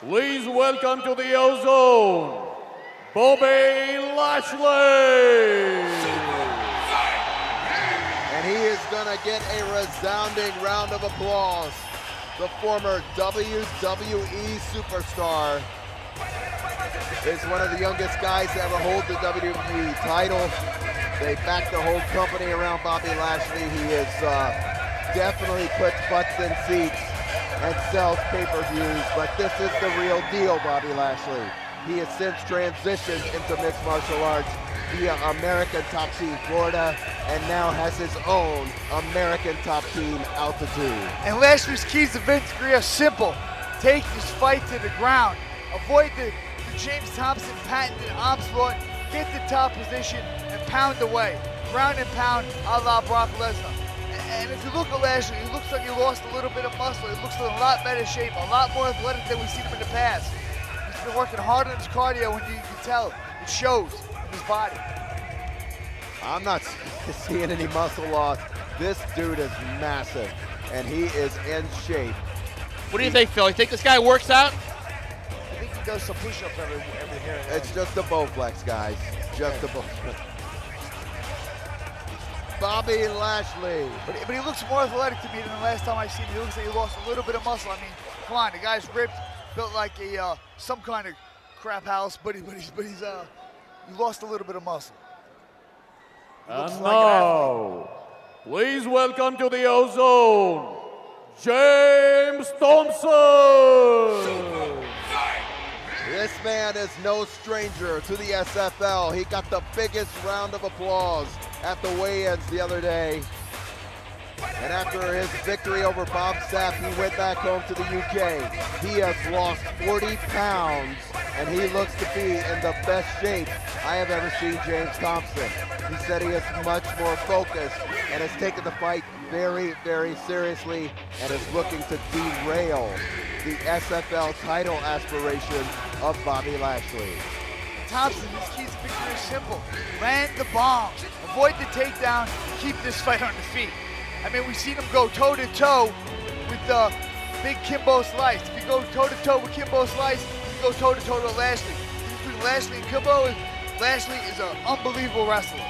Please welcome to the Ozone, Bobby Lashley. And he is gonna get a resounding round of applause. The former WWE superstar is one of the youngest guys to ever hold the WWE title. They back the whole company around Bobby Lashley. He is definitely puts butts in seats and sells pay-per-views, but this is the real deal, Bobby Lashley. He has since transitioned into mixed martial arts via American Top Team Florida, and now has his own American Top Team Altitude. And Lashley's keys to victory are simple. Take this fight to the ground. Avoid the James Thompson patented onslaught. Get the top position and pound away. Ground and pound a la Brock Lesnar. And if you look at Lashley, he looks like he lost a little bit of muscle. He looks in a lot better shape, a lot more athletic than we've seen him in the past. He's been working hard on his cardio, and you can tell it shows in his body. I'm not seeing any muscle loss. This dude is massive, and he is in shape. What do you think, Phil? You think this guy works out? I think he does some push-ups every here and there. It's just a Bowflex, guys. Just a Bowflex. Bobby Lashley. But he looks more athletic to me than the last time I seen him. He looks like he lost a little bit of muscle. I mean, come on, the guy's ripped, built like a some kind of crap house, but he lost a little bit of muscle. And now, please welcome to the Ozone, James Thompson. This man is no stranger to the SFL. He got the biggest round of applause at the weigh-ins the other day. And after his victory over Bob Sapp, he went back home to the UK. He has lost 40 pounds, and he looks to be in the best shape I have ever seen James Thompson. He said he is much more focused and has taken the fight very, very seriously and is looking to derail the SFL title aspirations of Bobby Lashley. Thompson, his key to victory is simple. Land the bombs, avoid the takedown, keep this fight on the feet. I mean, we've seen him go toe-to-toe with big Kimbo Slice. If you go toe-to-toe with Kimbo Slice, you go toe-to-toe with Lashley. Between Lashley and Kimbo, Lashley is an unbelievable wrestler.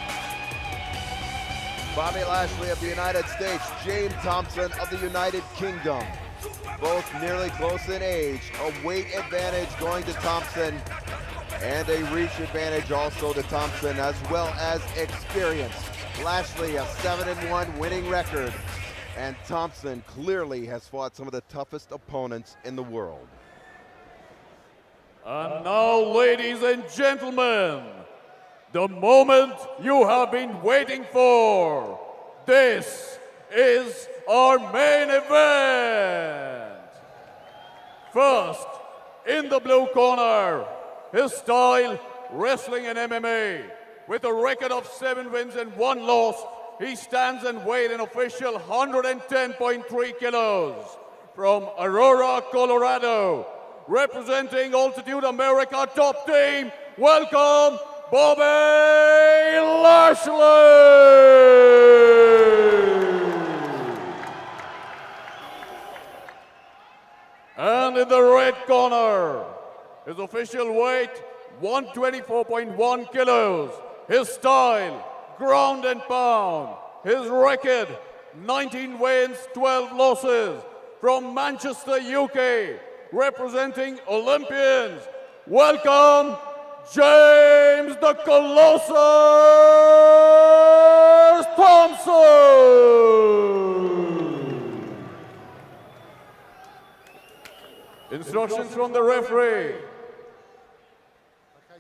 Bobby Lashley of the United States, James Thompson of the United Kingdom. Both nearly close in age. A weight advantage going to Thompson and a reach advantage also to Thompson, as well as experience. Lashley a 7-1 winning record, and Thompson clearly has fought some of the toughest opponents in the world. And now, ladies and gentlemen, the moment you have been waiting for. This is our main event. First, in the blue corner, his style, wrestling and MMA. With a record of 7 wins and 1 loss, he stands and weighs an official 110.3 kilos. From Aurora, Colorado, representing Altitude America Top Team, welcome, Bobby Lashley! And in the red corner, his official weight, 124.1 kilos. His style, ground and pound. His record, 19 wins, 12 losses. From Manchester, UK, representing Olympians, welcome, James the Colossus Thompson. Instructions from the referee. Okay,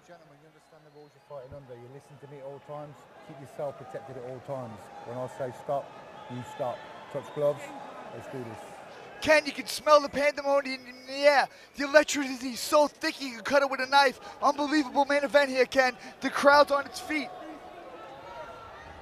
gentlemen, you understand the rules you're fighting under. You listen to me at all times. Keep yourself protected at all times. When I say stop, you stop. Touch gloves. Let's do this. Ken, you can smell the pandemonium in the air. The electricity is so thick you can cut it with a knife. Unbelievable main event here, Ken. The crowd's on its feet.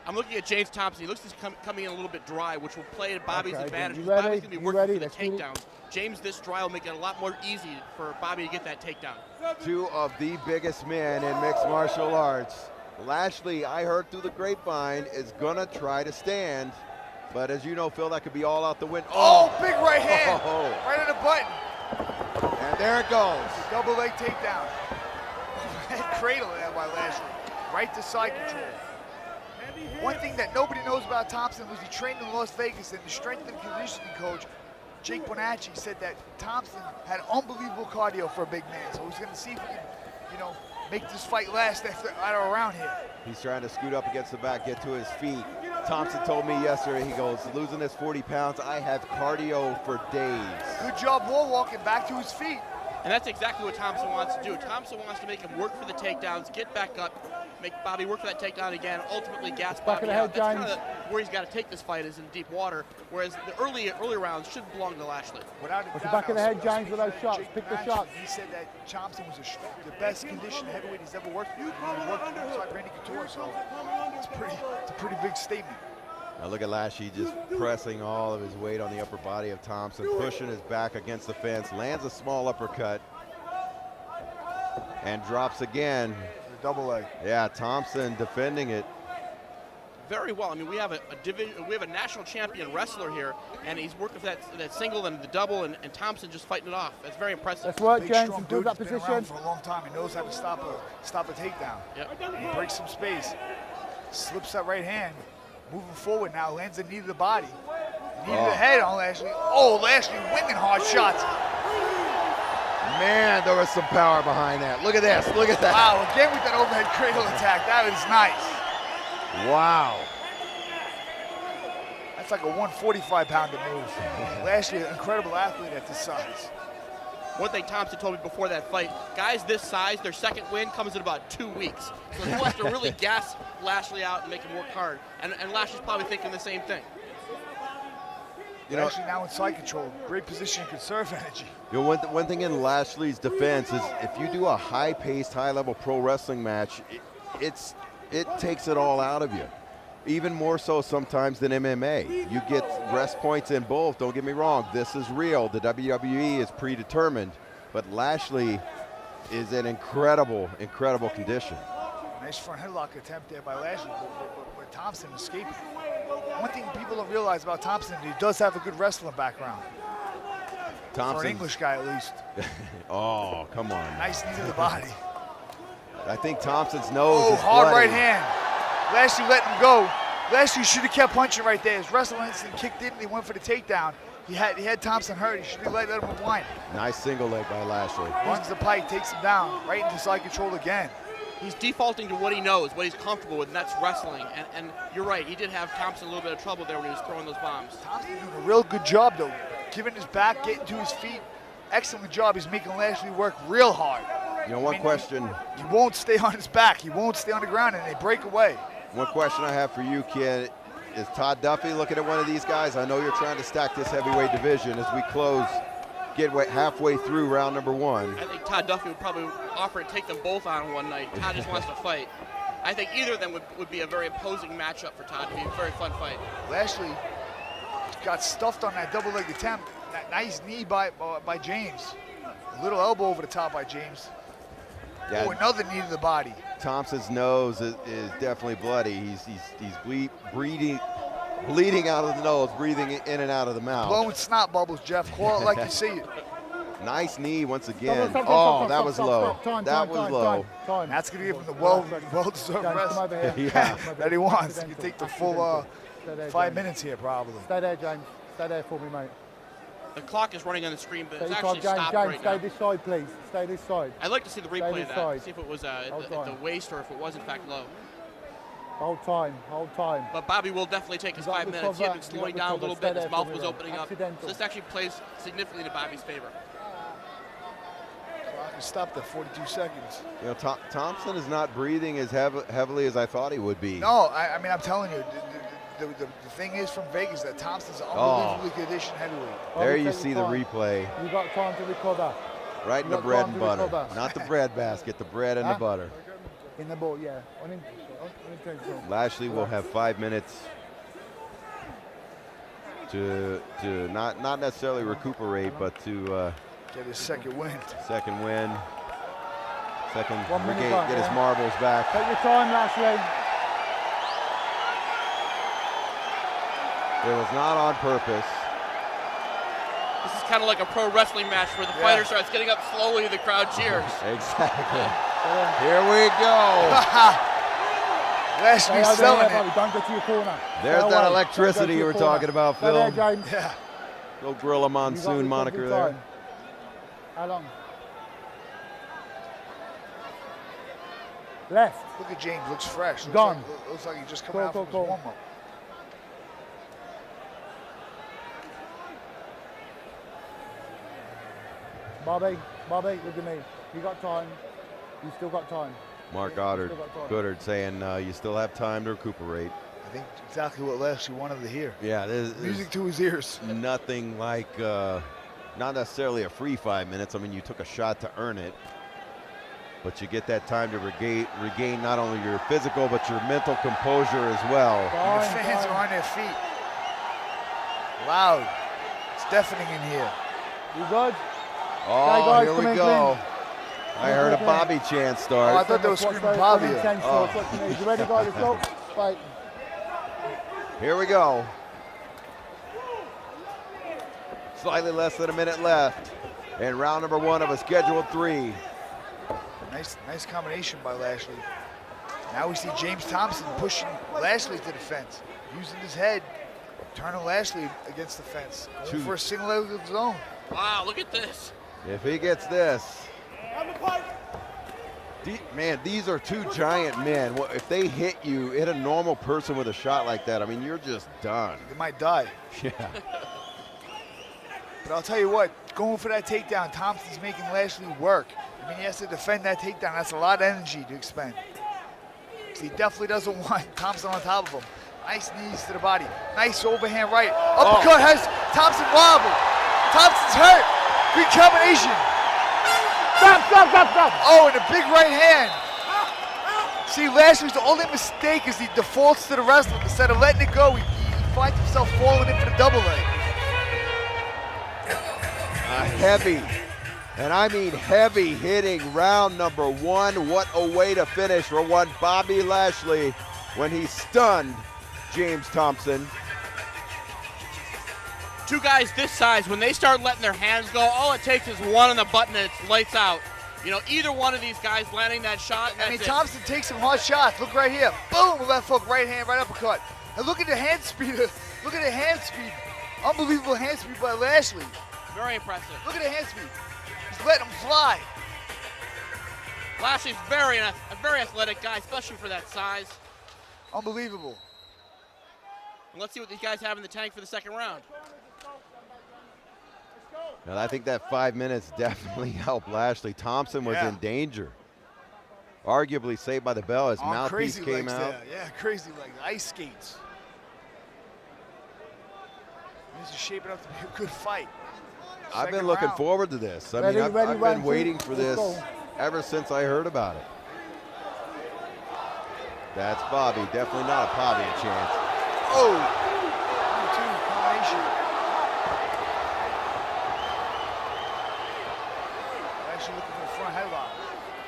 I'm looking at James Thompson. He looks to be coming in a little bit dry, which will play to Bobby's advantage. You ready? Bobby's going to be You working ready? for the Let's do it. takedowns. James this dry will make it a lot more easy for Bobby to get that takedown. Two of the biggest men in mixed martial arts. Lashley, I heard through the grapevine, is gonna try to stand, but as you know, Phil, that could be all out the window. Oh, big right hand, Oh. right on the button. And There it goes. Double leg takedown. Head cradle there by Lashley. Right to side control. One thing that nobody knows about Thompson was he trained in Las Vegas, and the strength and conditioning coach, Jake Bonacci, said that Thompson had unbelievable cardio for a big man. So he's going to see if he can, you know, make this fight last after around here. He's trying to scoot up against the back, get to his feet. Thompson told me yesterday, he goes, losing this 40 pounds, I have cardio for days. Good job wall walking back to his feet. And that's exactly what Thompson wants to do. Thompson wants to make him work for the takedowns, get back up, make Bobby work for that takedown again, ultimately gas Bobby out. That's kind of where he's got to take this fight, is in deep water, whereas the early rounds should belong to Lashley. Without What's the back of the head, James, with those shots? Pick the shots. He said that Thompson was the best conditioned heavyweight he's ever worked with. He worked alongside Randy Couture, so it's a pretty big statement. Now look at Lashley just pressing all of his weight on the upper body of Thompson, pushing his back against the fence, lands a small uppercut, and drops again. The double leg. Yeah, Thompson defending it. Very well. I mean, we have a national champion wrestler here, and he's working for that single and the double, and Thompson just fighting it off. That's very impressive. Let's work, Big, James. strong Improve dude that who's been position. around for a long time. He knows how to stop a takedown. Yep. He breaks some space, slips that right hand, moving forward now, lands a knee to the body. Knee to the head on Lashley. Oh, Lashley winging hard shots. Man, there was some power behind that. Look at this, look at that. Wow, again with that overhead cradle attack. That is nice. Wow. That's like a 145-pounder move. Lashley, an incredible athlete at this size. One thing Thompson told me before that fight, guys this size, their second win comes in about 2 weeks. So he wants to really gas Lashley out and make him work hard. And Lashley's probably thinking the same thing. You know, Lashley now in side control. Great position to conserve energy. you know, one thing in Lashley's defense is if you do a high-paced, high-level pro wrestling match, it takes it all out of you. Even more so sometimes than MMA. You get rest points in both, don't get me wrong. This is real. The WWE is predetermined, but Lashley is in incredible, incredible condition. Nice front headlock attempt there by Lashley, but Thompson escaping. One thing people don't realize about Thompson, he does have a good wrestling background. For an English guy, at least. Oh, come on. Nice knee to the body. I think Thompson's nose is hard bloody. right hand. Lashley let him go. Lashley should have kept punching right there. His wrestling instinct kicked in and he went for the takedown. He had Thompson hurt. He should have let him unwind. Nice single leg by Lashley. Runs the pike, takes him down, right into side control again. He's defaulting to what he knows, what he's comfortable with, and that's wrestling. And you're right, he did have Thompson a little bit of trouble there when he was throwing those bombs. Thompson's doing a real good job, though. Giving his back, getting to his feet. Excellent job. He's making Lashley work real hard. You know, one question. He won't stay on his back. He won't stay on the ground, and they break away. One question I have for you, Ken, is Todd Duffy looking at one of these guys? I know you're trying to stack this heavyweight division as we get halfway through round number one. I think Todd Duffy would probably offer to take them both on one night. Todd just wants to fight. I think either of them would be a very imposing matchup for Todd. It'd be a very fun fight. Lashley got stuffed on that double leg attempt. That nice knee by James. A little elbow over the top by James. Yeah. Oh, another knee to the body. Thompson's nose is definitely bloody. He's bleeding out of the nose, breathing in and out of the mouth. Blowing snot bubbles, Jeff. Call it like you see it. Nice knee once again. Stop, that was low. That was low. Time. That's going to give him the well-deserved James, rest come over here. Yeah. that he wants. He can take the full Stay there, 5 James. minutes here, probably. Stay there, James. Stay there for me, mate. The clock is running on the screen, but Stay it's this side, actually James. stopped James, right stay now. this side, please. Stay this side. I'd like to see the replay of this that, side. see if it was at Hold the on. waist or if it was in fact low. Hold time. Hold time. But Bobby will definitely take his You got 5 minutes. He had been recover, you slowing got down a recover. little Stay bit. His there mouth for me, was mate. opening up. Accidental. So this actually plays significantly to Bobby's favor. Clock is stopped at 42 seconds. You know, Thompson is not breathing as heavily as I thought he would be. No, I mean, I'm telling you, the thing is from Vegas that Thompson's an unbelievably conditioned heavyweight. There you Take see your the time. replay. You got time to recover. Right in You the got bread time and to butter. recover. Not the bread basket, the bread and the butter. In the ball, yeah. Unintentional. Lashley will have 5 minutes to not necessarily recuperate, but to Get his second win. second win, 1 minute back, get his yeah. marbles back. Take your time, Lashley. It was not on purpose. This is kind of like a pro wrestling match where the fighter starts getting up slowly, the crowd cheers. Exactly. Here we go. Lashley's selling it. Don't go to your corner. There's that electricity you were talking about, Phil. There, James. Yeah. Little Gorilla Monsoon moniker there. How long? Left. Look at James, looks fresh. Gone. Looks like he just coming out from his warm-up. Bobby, look at me. You got time. You still got time. Mark Goddard saying you still have time to recuperate. I think exactly what Lashley wanted to hear. Yeah, Music to his ears. Nothing like, not necessarily a free 5 minutes. I mean, you took a shot to earn it, but you get that time to regain not only your physical, but your mental composure as well. And the fans are on their feet. Loud. It's deafening in here. You good? Oh, guys, here we go. I heard a Bobby chant start. Oh, I thought they were screaming Bobby. You ready, guys? Let's go. Fight. Here we go. Slightly less than a minute left in round number 1 of a scheduled 3. Nice combination by Lashley. Now we see James Thompson pushing Lashley to the fence, using his head, turning Lashley against the fence, going for a single leg of his own. Wow, look at this. If he gets this, man, these are two giant men. If they hit a normal person with a shot like that, I mean, you're just done. They might die. Yeah. But I'll tell you what, going for that takedown, Thompson's making Lashley work. I mean, he has to defend that takedown. That's a lot of energy to expend. He definitely doesn't want Thompson on top of him. Nice knees to the body. Nice overhand right. Uppercut has Thompson wobbled. Thompson's hurt. Good combination. Stop. Oh, and a big right hand. See, Lashley's the only mistake is he defaults to the wrestling. Instead of letting it go, he finds himself falling in for the double leg. A heavy, and I mean heavy hitting round number 1. What a way to finish for one Bobby Lashley when he stunned James Thompson. Two guys this size, when they start letting their hands go, all it takes is one on the button and it's lights out. You know, either one of these guys landing that shot. I mean, Thompson takes some hard shots. Look right here. Boom, left hook, right hand, right uppercut. And look at the hand speed. Look at the hand speed. Unbelievable hand speed by Lashley. Very impressive. Look at the hand speed. He's letting him fly. Lashley's a very athletic guy, especially for that size. Unbelievable. And let's see what these guys have in the tank for the second round. Now, I think that 5 minutes definitely helped Lashley. Thompson was in danger. Arguably saved by the bell as mouthpiece came out. There. Yeah, crazy legs, ice skates. This is shaping up to be a good fight. I've been looking forward to this. I mean, I've been waiting for this ever since I heard about it. That's Bobby. Definitely not a Bobby chance. Oh! 1-2 combination. Actually looking for the front headlock.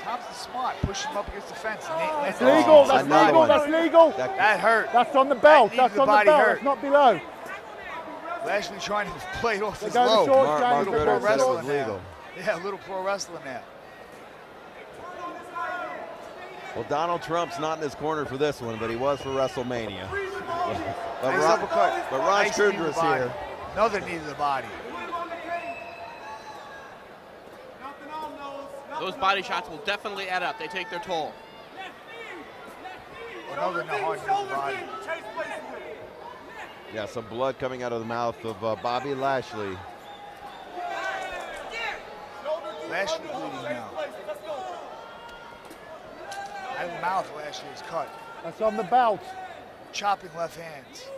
Thompson's smart. Pushing him up against the fence. That's legal. That's legal. That hurt. That's on the belt. That's on the belt. Hurt. That's not below. Lashley trying to play it off his low. Mark Ritter said it was legal. Yeah, a little pro wrestling there. Well, Donald Trump's not in his corner for this one, but he was for WrestleMania. but Ron Kudra's here. Another knee to the body. Those body shots will definitely add up. They take their toll. Another hard knee to the body. Yeah, some blood coming out of the mouth of Bobby Lashley. Lashley bleeding now. Out of the mouth, Lashley is cut. That's on the belt. Chopping left hands.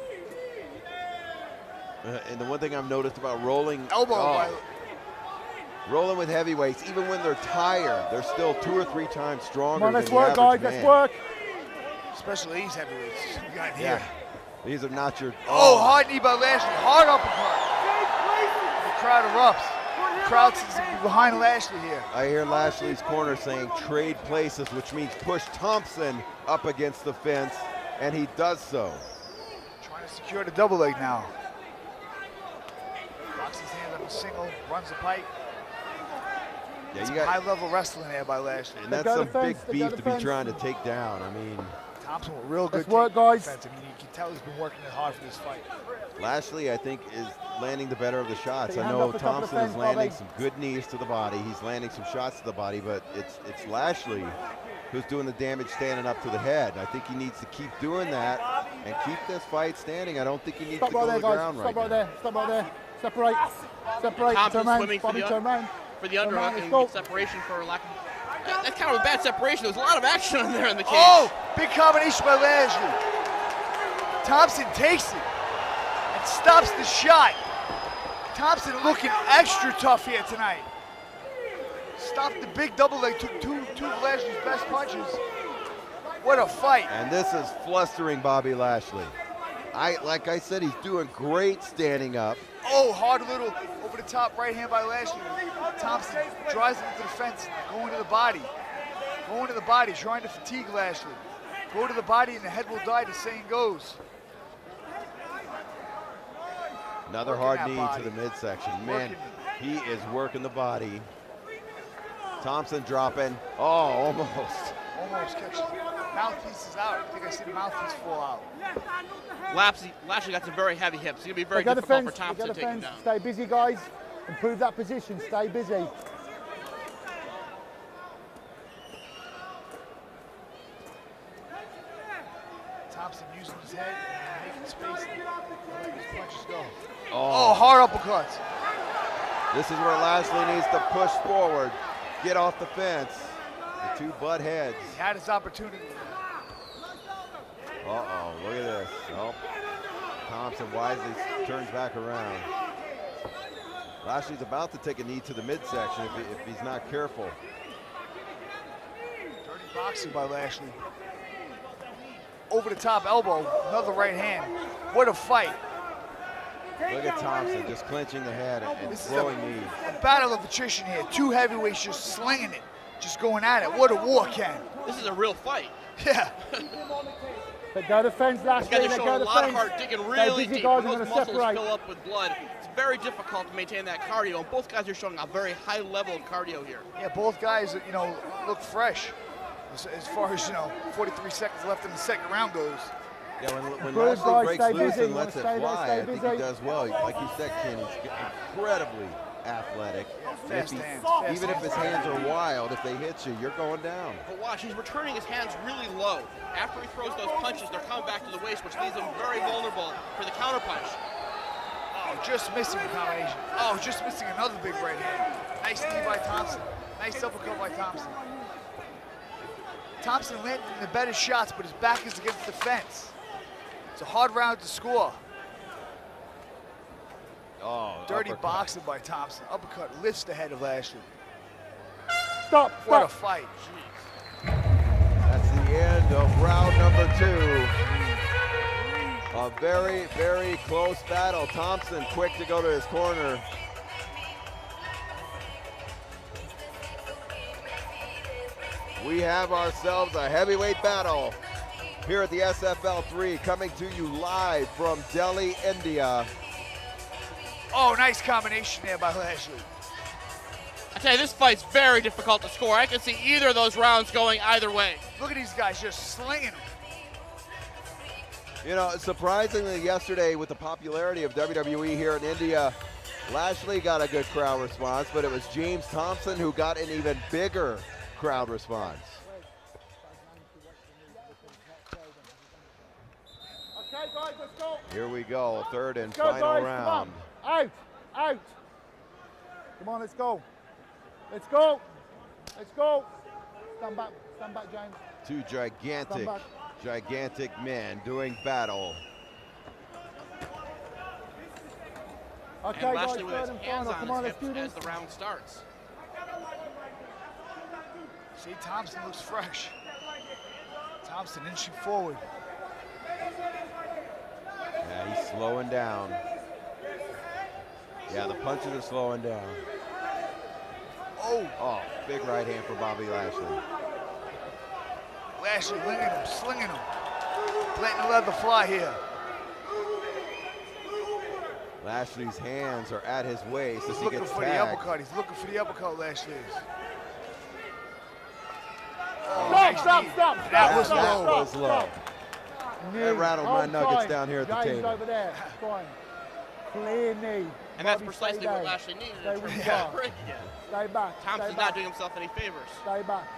And the one thing I've noticed about rolling, elbow rolling with heavyweights, even when they're tired, they're still 2 or 3 times stronger. Come on, let's than work, the guys. average Let's man. work. Especially these heavyweights. You got here. These are not your. Oh, hard knee by Lashley. Hard uppercut. The crowd erupts. The crowd seems to be behind Lashley here. I hear Lashley's corner saying trade places, which means push Thompson up against the fence, and he does so. Trying to secure the double leg now. Locks his hands on double single, runs the pipe. Yeah, Some you got high-level wrestling there by Lashley. and that's some big beef to be trying to take down. I mean, Thompson with real good work, guys. defense. I mean, you can tell he's been working it hard for this fight. Lashley, I think, is landing the better of the shots. Put your I hand know up the top of the Thompson is fence, landing Bobby. some good knees to the body. He's landing some shots to the body, but it's Lashley who's doing the damage standing up to the head. I think he needs to keep doing that and keep this fight standing. I don't think he needs Stop to go right to there, the guys. ground Stop right right now. there. Stop right there. Separate. Separate. Thompson Turn around. swimming for Bobby, the turn around. For the Come on, underhook let's and go. get separation for lack of. That's kind of a bad separation. There was a lot of action in there in the cage. Oh, big combination by Lashley. Thompson takes it and stops the shot. Thompson looking extra tough here tonight. Stopped the big double leg, took two of Lashley's best punches. What a fight. And this is flustering Bobby Lashley. Like I said, he's doing great standing up. Oh, hard little over the top right hand by Lashley. Thompson drives him into the fence, going to the body. Going to the body, trying to fatigue Lashley. Go to the body and the head will die, the saying goes. Another Working hard that knee body. to the midsection. Man, Working he is working the body. Thompson dropping. Oh, almost. Almost catches it. Mouthpiece is out. I think I see the mouthpiece fall out. Lashley got some very heavy hips. It's going to be very They got difficult for defense. Thompson They to got take him defense. down. Stay busy, guys. Improve that position. Stay busy. Thompson using his head, making space, and letting his punches go. Oh, Oh, hard uppercuts. this is where Lashley needs to push forward, get off the fence. The two butt heads. He had his opportunity. Uh-oh, look at this. Oh, Thompson wisely turns back around. Lashley's about to take a knee to the midsection if he's not careful. Dirty boxing by Lashley. Over the top elbow, another right hand. What a fight. Look at Thompson just clenching the head and This is throwing knees. a battle of attrition here. Two heavyweights just slinging it, just going at it. What a war, Ken. This is a real fight. Yeah. They go defense, These Lashley. guys are They showing go a lot of defense. heart, digging Stay really busy, deep. guys. When I'm those going to muscles separate. fill up with blood, it's very difficult to maintain that cardio. And both guys are showing a very high level of cardio here. Yeah, both guys, look fresh. As far as, 43 seconds left in the second round goes. Yeah, when Improve, Lashley guys, breaks stay loose busy. and lets it Stay there, fly, stay I think he busy. does well. Like you said, Ken, he's incredibly athletic. Fast If he- hands, fast even if hands. his hands are wild, if they hit you, you're going down. But watch, he's returning his hands really low. After he throws those punches, they're coming back to the waist, which leaves him very vulnerable for the counterpunch. Oh, just missing the combination. Oh, just missing another big right hand. Nice knee by Thompson. Nice uppercut by Thompson. Thompson landing the better shots, but his back is against the fence. It's a hard round to score. Oh, Dirty uppercut. boxing by Thompson. Uppercut lifts the head of Lashley. Stop. What a Stop. fight. That's the end of round number 2. A very, very close battle. Thompson quick to go to his corner. We have ourselves a heavyweight battle here at the SFL 3, coming to you live from Delhi, India. Oh, nice combination there by Lashley. I tell you, this fight's very difficult to score. I can see either of those rounds going either way. Look at these guys just slinging them. You know, surprisingly yesterday with the popularity of WWE here in India, Lashley got a good crowd response, but it was James Thompson who got an even bigger crowd response. Okay, guys, let's go. Here we go, third and Go, final guys. round. Come on. Out. Come on, let's go. Let's go. Let's go. Stand back, James. Two gigantic, Stand back. gigantic men doing battle. Okay, And guys, Lashley with third his and hands final. on Come on, his let's do hips this. as the round starts. See, Thompson looks fresh. Thompson inching forward. Yeah, he's slowing down. Yeah, the punches are slowing down. Oh, big right hand for Bobby Lashley. Lashley winging him, slinging him. Letting the leather fly here. Lashley's hands are at his waist as He's he looking gets for the tagged. uppercut. He's looking for the uppercut, Lashley is. Oh, Stop. That was That low. was low. That rattled my nuggets down here at the James table. over there. Fine. Clear knee. And that's Bobby, precisely stay what down. Lashley needed Stay in with terms the of bar. that break. Stay back. Thompson's stay not back. doing himself any favors. Stay back.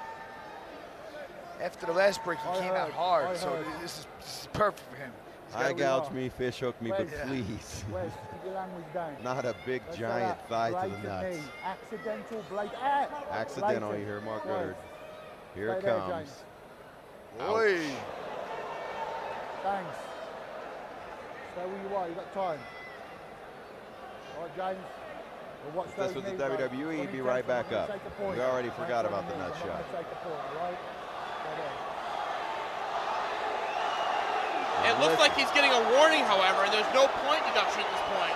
After the last break, he I came heard, out hard, I so heard. this is perfect for him. Eye gouge me, fish hook me, but Where's- please. Wes, keep your language down. Not a big Let's giant go thigh that. to the Blatant nuts. knee. Accidental blade. Accidental, you Blatant. hear Mark Wes, Goddard. Here it stay there, comes. James. Oi. Thanks. Stay where you are. You got time. All right, James. We'll watch If this those was the knees, mate. WWE, he'd be 20 right seconds, back I'm gonna up. take a point. We already Thanks forgot for about the knees. nut I'm shot. gonna take a point, all right? Stay there. It looks like he's getting a warning, however, and there's no point deduction at this point.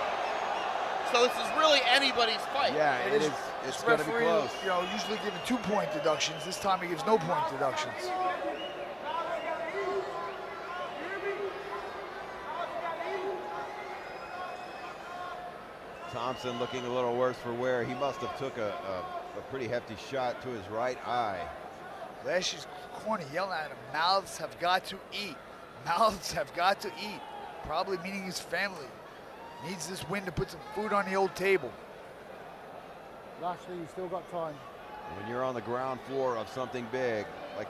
So this is really anybody's fight. Yeah, it is. It's going to be referee, close. you know, usually giving 2-point deductions. This time he gives no point deductions. Thompson looking a little worse for wear. He must have took a pretty hefty shot to his right eye. Lashley's corner yelling at him, mouths have got to eat. Mouths have got to eat. Probably meaning his family. Needs this win to put some food on the old table. Lashley, you still got time. When you're on the ground floor of something big, like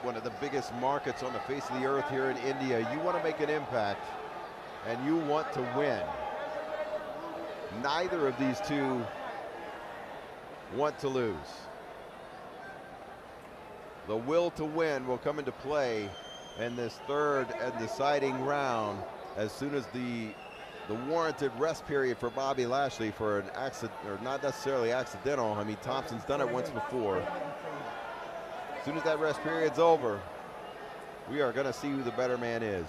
one of the biggest markets on the face of the earth here in India, you want to make an impact and you want to win. Neither of these two want to lose. The will to win will come into play in this third and deciding round as soon as the warranted rest period for Bobby Lashley for an accident, or not necessarily accidental. I mean, Thompson's done it once before. As soon as that rest period's over, we are going to see who the better man is.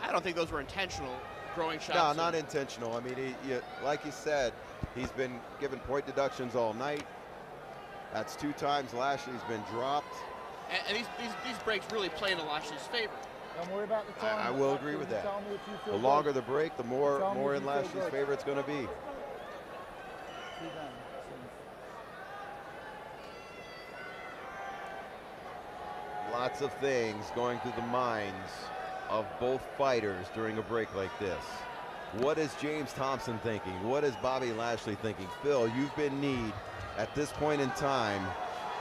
I don't think those were intentional throwing shots. No, not intentional. I mean, like you said, he's been given point deductions all night. That's 2 times Lashley's been dropped. And these breaks really play into Lashley's favor. Don't worry about the time. I will agree with that. Tell me if you feel The longer good. the break, the Tell me more if in you feel Lashley's good. favor it's going to be. Sit down. Lots of things going through the minds of both fighters during a break like this. What is James Thompson thinking? What is Bobby Lashley thinking? Phil, you've been kneed at this point in time.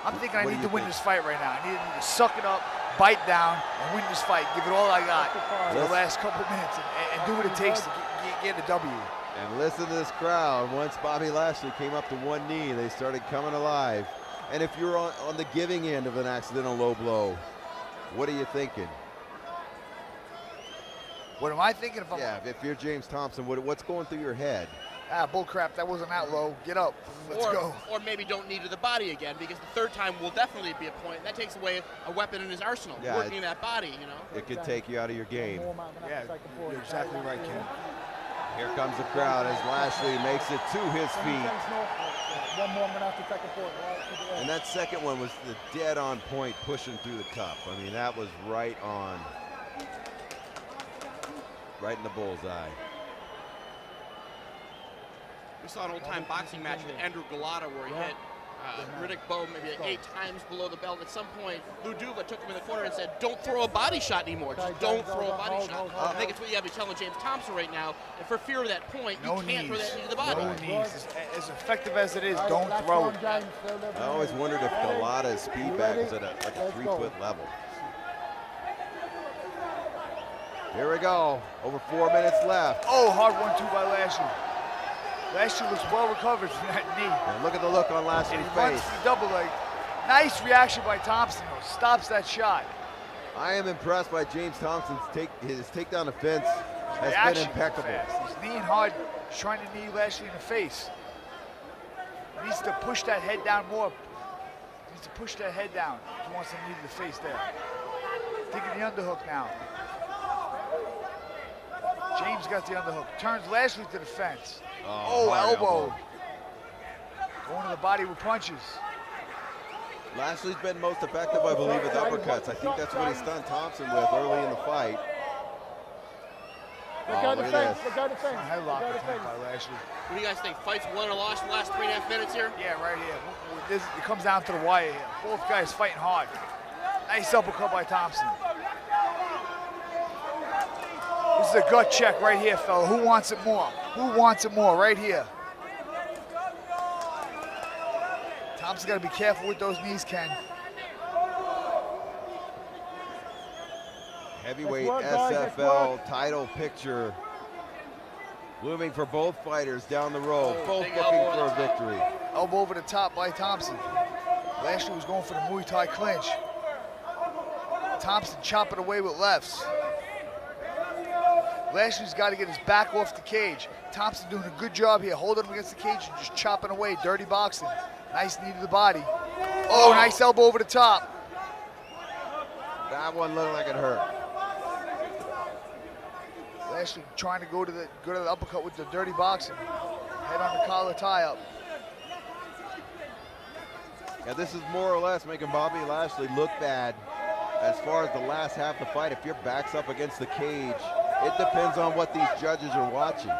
I'm thinking I What do need you to win think? this fight right now. I need to suck it up, bite down, and win this fight. Give it all I got for the last couple minutes and do what it takes to get a W. And listen to this crowd. Once Bobby Lashley came up to one knee, they started coming alive. And if you're on the giving end of an accidental low blow, what are you thinking? What am I thinking if I'm... Yeah, if you're James Thompson, what's going through your head? Ah, bull crap, that wasn't that low. Get up, let's go. Or maybe don't knee to the body again, because the third time will definitely be a point. That takes away a weapon in his arsenal, Yeah, working that body, you know. It could take you out of your game. Yeah, you're exactly right, Ken. Here comes the crowd as Lashley makes it to his feet. One more, I'm gonna have to take a point. Right? Keep it there. And that second one was the dead on point, pushing through the cup. I mean, that was right on. Right in the bullseye. We saw an old-time boxing match with Andrew Galata where he hit Riddick Bowe maybe 8 times below the belt. At some point, Lou Duva took him in the corner and said, don't throw a body shot anymore. Just don't throw a body shot. I think it's what you have to be telling James Thompson right now. And for fear of that point, you can't throw that into the body. No knees. As effective as it is, don't throw it. I always wondered if Galata's speed bag was at like a 3-foot level. Here we go. Over 4 minutes left. Oh, hard 1-2 by Lashley. Lashley looks well recovered from that knee. And look at the look on Lashley's And he runs face. the double leg. Nice reaction by Thompson, though. Stops that shot. I am impressed by James Thompson's his takedown defense has Reaction been impeccable. fast. He's kneeing hard. He's trying to knee Lashley in the face. He needs to push that head down more. He needs to push that head down. He wants to knee to the face there. Taking the underhook now. James got the underhook. Turns Lashley to the fence. Oh, hard elbow. Going to the body with punches. Lashley's been most effective, I believe, with uppercuts. I think that's what he stunned Thompson with early in the fight. go the fence. this. Go the fence. Headlock Go the attempt fence. by Lashley. What do you guys think? Fights won or lost in the last 3.5 minutes here? Yeah, right here. It comes down to the wire here. Both guys fighting hard. Nice uppercut by Thompson. This is a gut check right here, fella. Who wants it more? Who wants it more? Right here. Thompson's got to be careful with those knees, Ken. Heavyweight Let's work, guys, let's SFL title picture looming for both fighters down the road, both big looking elbow for a on the top. victory. Elbow over the top by Thompson. Lashley was going for the Muay Thai clinch. Thompson chopping away with lefts. Lashley's got to get his back off the cage. Thompson doing a good job here, holding him against the cage and just chopping away, dirty boxing. Nice knee to the body. Oh, nice elbow over the top. That one looked like it hurt. Lashley trying to go to the uppercut with the dirty boxing. Head on the collar tie up. Yeah, this is more or less making Bobby Lashley look bad as far as the last half of the fight. If your back's up against the cage, it depends on what these judges are watching.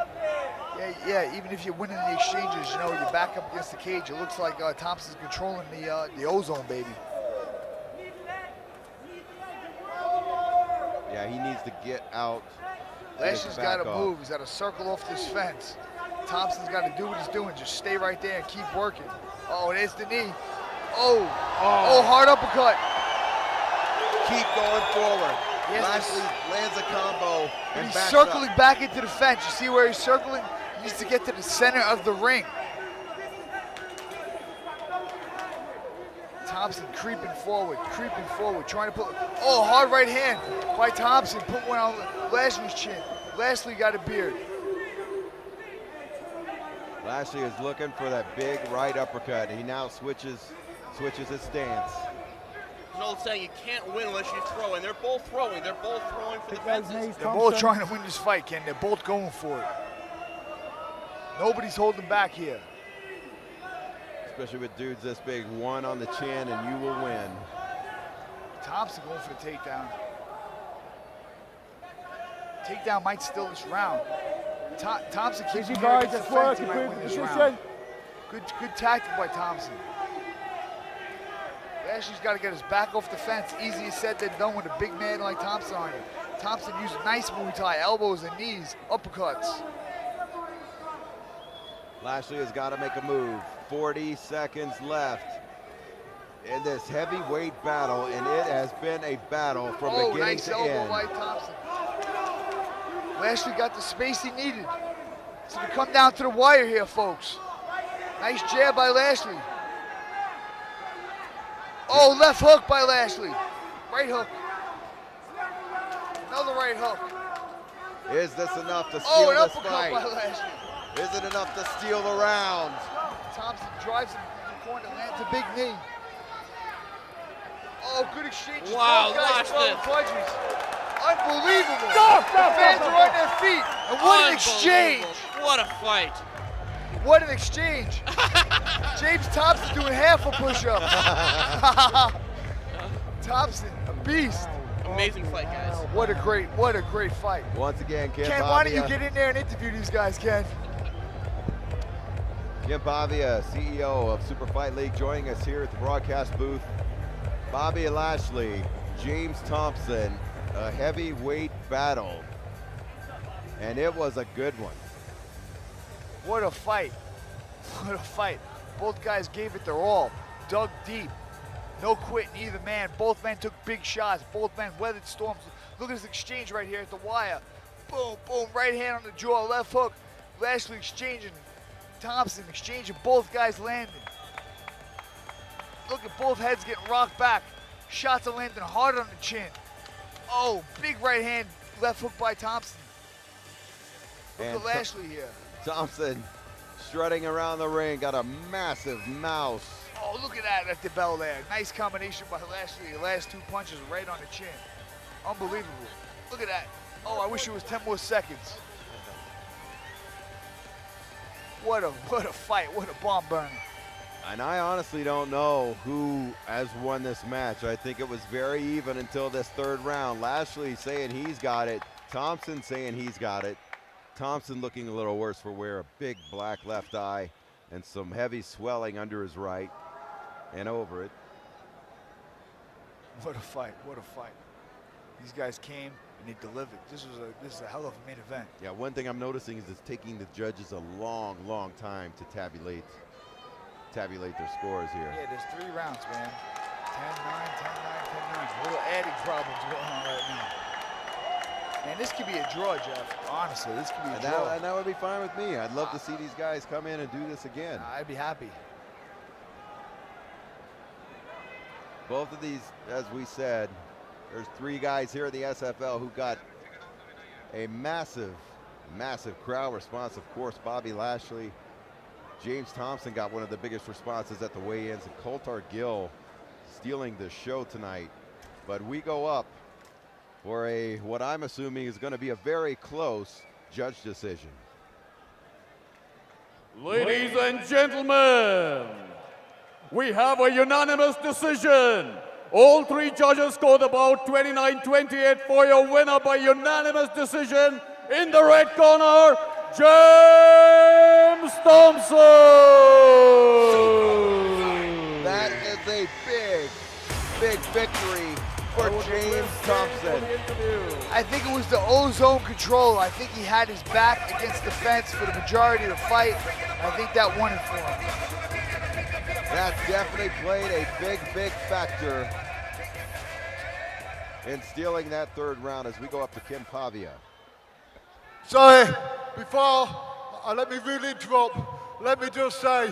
Yeah, even if you're winning the exchanges, you know, you're back up against the cage. It looks like Thompson's controlling the ozone, baby. Yeah, he needs to get out. Lashley's got to move. He's got to circle off this fence. Thompson's got to do what he's doing. Just stay right there and keep working. Oh, there's the knee. Oh, hard uppercut. Keep going forward. Yes, Lashley lands a combo and He's backs circling up. back into the fence. You see where he's circling? He needs to get to the center of the ring. Thompson creeping forward, trying to put, hard right hand by Thompson. Put one on Lashley's chin. Lashley got a beard. Lashley is looking for that big right uppercut. He now switches his stance. There's an old saying, you can't win unless you throw, and they're both throwing. They're both throwing for the Those fences. knees, They're both Thompson. trying to win this fight, Ken. They're both going for it. Nobody's holding back here. Especially with dudes this big, one on the chin and you will win. Thompson going for the takedown. Takedown might steal this round. Thompson keeps Easy, him guys, against the let's fence. work, He might improve win the this position. round. Good tactic by Thompson. Lashley's got to get his back off the fence. Easier said than done with a big man like Thompson on you. Thompson used nice Muay Thai, elbows and knees, uppercuts. Lashley has got to make a move. 40 seconds left in this heavyweight battle, and it has been a battle from beginning Nice to elbow end. by Thompson. Lashley got the space he needed. It's gonna come down to the wire here, folks. Nice jab by Lashley. Oh, left hook by Lashley. Right hook. Another right hook. Is this enough to An steal this uppercut fight? by Lashley. Is it enough to steal the round? Thompson drives him to the corner, lands a big knee. Oh, good exchange. Wow, Both guys watch throwing this. punches. Unbelievable. Stop, The stop, fans stop, are on their feet. And what an exchange. Unbelievable. What a fight. What an exchange. James Thompson doing half a push-up. Thompson, a beast. Amazing fight, guys. What a great fight. Once again, Ken Ken, why don't you Pavia. get in there and interview these guys, Ken? Ken Pavia, CEO of Super Fight League, joining us here at the broadcast booth. Bobby Lashley, James Thompson, a heavyweight battle. And it was a good one. What a fight. What a fight. Both guys gave it their all. Dug deep. No quitting either man. Both men took big shots. Both men weathered storms. Look at this exchange right here at the wire. Boom, boom, right hand on the jaw, left hook. Lashley exchanging. Thompson exchanging. Both guys landing. Look at both heads getting rocked back. Shots are landing hard on the chin. Oh, big right hand, left hook by Thompson. Look And at Lashley here. Thompson strutting around the ring, got a massive mouse. Oh, look at that at the bell there. Nice combination by Lashley. The last two punches right on the chin. Unbelievable. Look at that. Oh, I wish it was 10 more seconds. What a fight. What a bomb burner. And I honestly don't know who has won this match. I think it was very even until this third round. Lashley saying he's got it. Thompson saying he's got it. Thompson looking a little worse for wear, a big black left eye and some heavy swelling under his right and over it. What a fight, what a fight. These guys came and they delivered. This is a hell of a main event. Yeah, one thing I'm noticing is it's taking the judges a long, long time to tabulate their scores here. Yeah, there's 3 rounds, man. 10-9, 10-9, 10-9. Little adding problems going on right now. Man, this could be a draw, Jeff. Honestly, this could be a draw. And that would be fine with me. I'd love to see these guys come in and do this again. I'd be happy. Both of these, as we said, there's 3 guys here in the SFL who got a massive, massive crowd response. Of course, Bobby Lashley. James Thompson got one of the biggest responses at the weigh-ins, and Coulter Gill stealing the show tonight. But we go up for what I'm assuming is going to be a very close judge decision. Ladies and gentlemen, we have a unanimous decision. All 3 judges scored about 29-28 for your winner by unanimous decision. In the red corner, James Thompson. That is a big, big victory for James Thompson. I think it was the ozone control. I think he had his back against the fence for the majority of the fight. I think that won it for him. That definitely played a big, big factor in stealing that 3rd round as we go up to Kim Pavia. So, before I let me really interrupt, let me just say,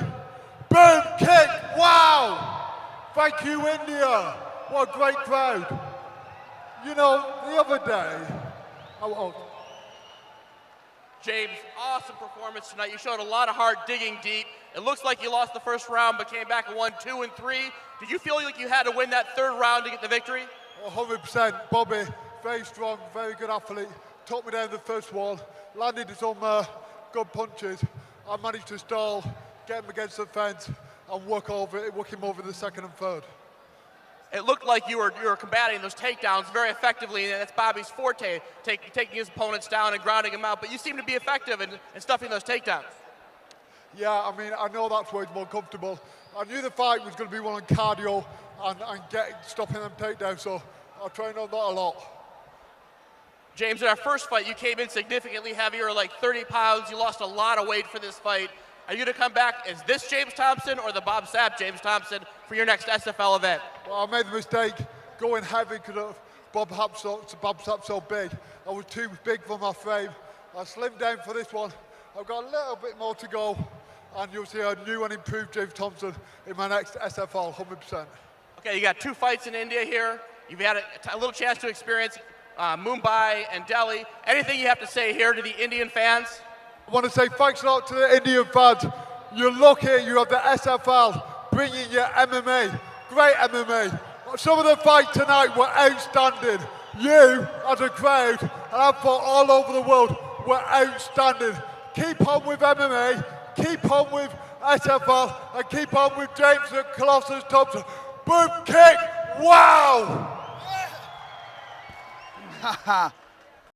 boom, kick, wow! Thank you, India. What a great crowd. You know, the other day, James, awesome performance tonight. You showed a lot of heart digging deep. It looks like you lost the 1st round but came back and won 2 and 3. Did you feel like you had to win that 3rd round to get the victory? 100%. Bobby, very strong, very good athlete. Took me down the first one, landed some good punches. I managed to stall, get him against the fence, and work him over the 2nd and 3rd. It looked like you were combating those takedowns very effectively, and that's Bobby's forte, taking his opponents down and grounding them out. But you seem to be effective in stuffing those takedowns. Yeah, I mean, I know that's where he's more comfortable. I knew the fight was going to be one on cardio and stopping them takedowns, so I trained on that a lot. James, in our first fight, you came in significantly heavier, like 30 pounds. You lost a lot of weight for this fight. Are you to come back as this James Thompson or the Bob Sapp James Thompson for your next SFL event? Well, I made the mistake going heavy because Bob Sapp's so big. I was too big for my frame. I slimmed down for this one. I've got a little bit more to go, and you'll see a new and improved James Thompson in my next SFL, 100%. Okay, you got 2 fights in India here. You've had a little chance to experience Mumbai and Delhi. Anything you have to say here to the Indian fans? I want to say thanks a lot to the Indian fans. You're lucky you have the SFL bringing your MMA, great MMA. Some of the fights tonight were outstanding. You, as a crowd, and I thought all over the world, were outstanding. Keep on with MMA, keep on with SFL, and keep on with James the Colossus Thompson. Boom, kick, wow!